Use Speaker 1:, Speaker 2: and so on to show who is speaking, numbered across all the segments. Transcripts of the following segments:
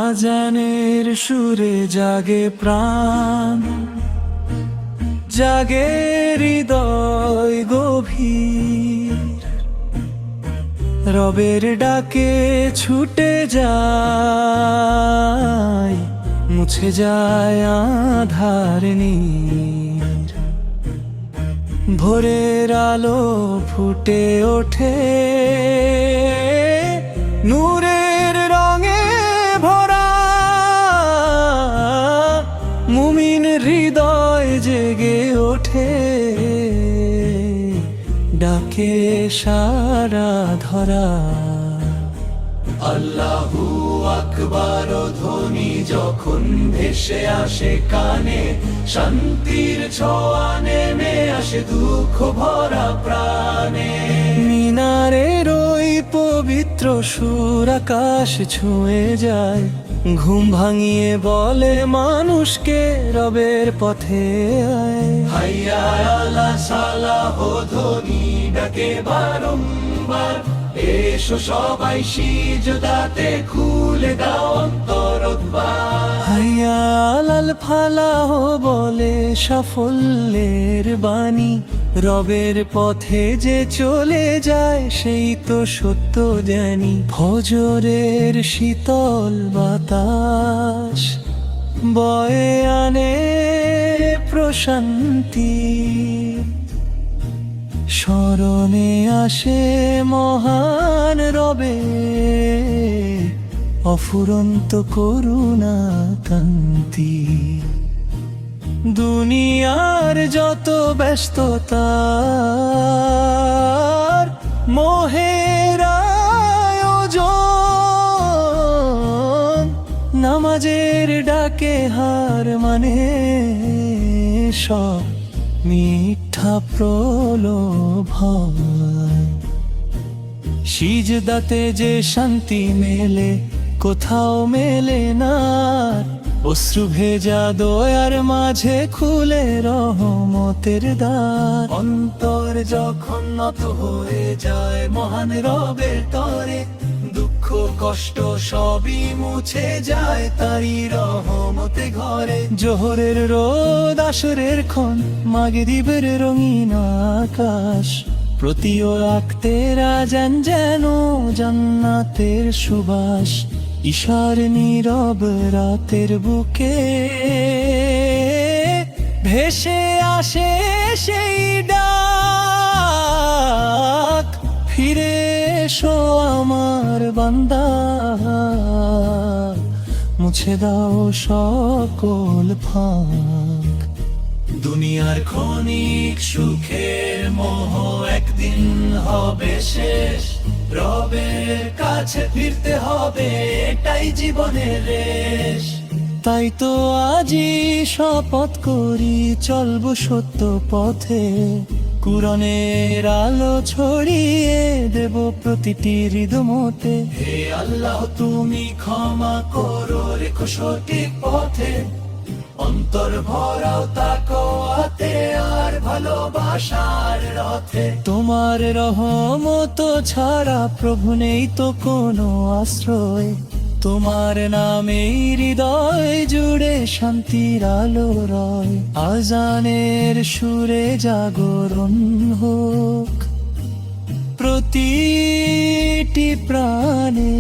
Speaker 1: আজানের সুরে জাগে প্রাণ, জাগে হৃদয় গভীর, রবের ডাকে ছুটে যায়, মুছে যায় আধার নীর। ভোরের আলো ফুটে ওঠে নূরের রঙে ভরা, মুমিন হৃদয় জেগে ওঠে, ডাকে সারা ধরা। আল্লাহু আকবার ধ্বনি যখন ভেসে আসে কানে, শান্তির ছোঁয়া নেমে আসে দুঃখ ভরা প্রাণে। মিনারের ওই পবিত্র সুর আকাশ ছুঁয়ে যায়, ঘুম ভাঙিয়ে বলে মানুষকে রবের পথে আয়। হাইয়া আলা সালাহ ধ্বনি ডাকে বারংবার, এসো সবাই সিজদাতে খুলে দাও অন্তরদ্বার। হাইয়া আলাল ফালাহ বলে সাফল্যের বাণী, রবের পথে যে চলে যায় সেই তো সত্য জানি। ফজরের শীতল বাতাস বয়ে আনে প্রশান্তি, স্মরণে আসে মহান রবে অফুরন্ত করুণা কান্তি। দুনিয়ার যত ব্যস্ততার মোহের আয়োজন, নামাজের ডাকে হার মানে সব মিথ্যা প্রলোভন। সিজদাতে যে শান্তি মেলে কোথাও মেলে না, অশ্রু ভেজা দয়ার মাঝে খুলে রহমতের দ্বার। অন্তর যখন নত হয়ে যায় মহান রবের তরে, দুঃখ কষ্ট সবই মুছে যায় তারি রহমতে ঘরে। জোহরের রোদ আসরের ক্ষণ মাগরিবের রঙিন আকাশ, প্রতিও আঁকতে রাজান যেন জান্নাতের সুবাস। ঈশার নীরব রাতের বুকে ভেসে আসে সেই ডাক, ফিরে এসো আমার বান্দা, মুছে দাও সকল ফাঁক। দুনিয়ার ক্ষণিক সুখের মোহ একদিন হবে শেষ, রবের কাছে ফিরতে হবে এটাই জীবনের রেশ। তাই তো আজই শপথ করি চলবো সত্য পথে, কুরআনের আলো ছড়িয়ে দেব প্রতিটি হৃদমতে। হে আল্লাহ তুমি ক্ষমা করো রেখো সঠিক পথে, অন্তর ভরাও তাকওয়াতে আর ভালোবাসার রথে। তোমার রহমত ছাড়া প্রভু নেই তো কোনো আশ্রয়, তোমার নামেই হৃদয় জুড়ে শান্তির আলো রয়। আজানের সুরে জাগরণ হোক প্রতিটি প্রাণে,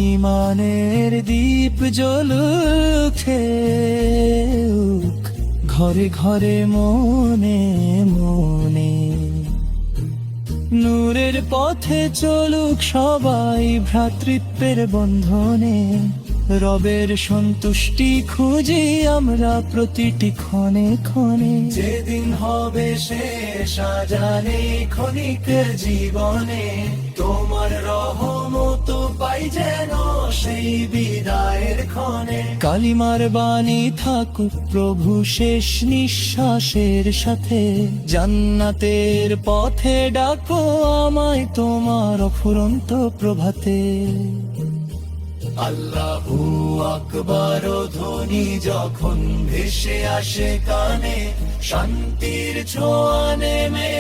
Speaker 1: ইমানের দীপ জ্বলুক ঘরে ঘরে মনে মনে। নূরের পথে চলুক সবাই ভ্রাতৃত্বের বন্ধনে, রবের সন্তুষ্টি খুঁজি আমরা প্রতিটি ক্ষণে ক্ষণে। যেদিন হবে শেষ আজানে ক্ষণিকের জীবনে, তোমার রহমত পাই যেন সেই বিদায়ের ক্ষণে। কালিমার বাণী থাকুক প্রভু শেষ নিঃশ্বাসের সাথে, জান্নাতের পথে ডাকো আমায় তোমার অফুরন্ত প্রভাতে। আল্লাহু আকবার ধ্বনি যখন ভেসে আসে কানে, শান্তির ছোঁয়া নেমে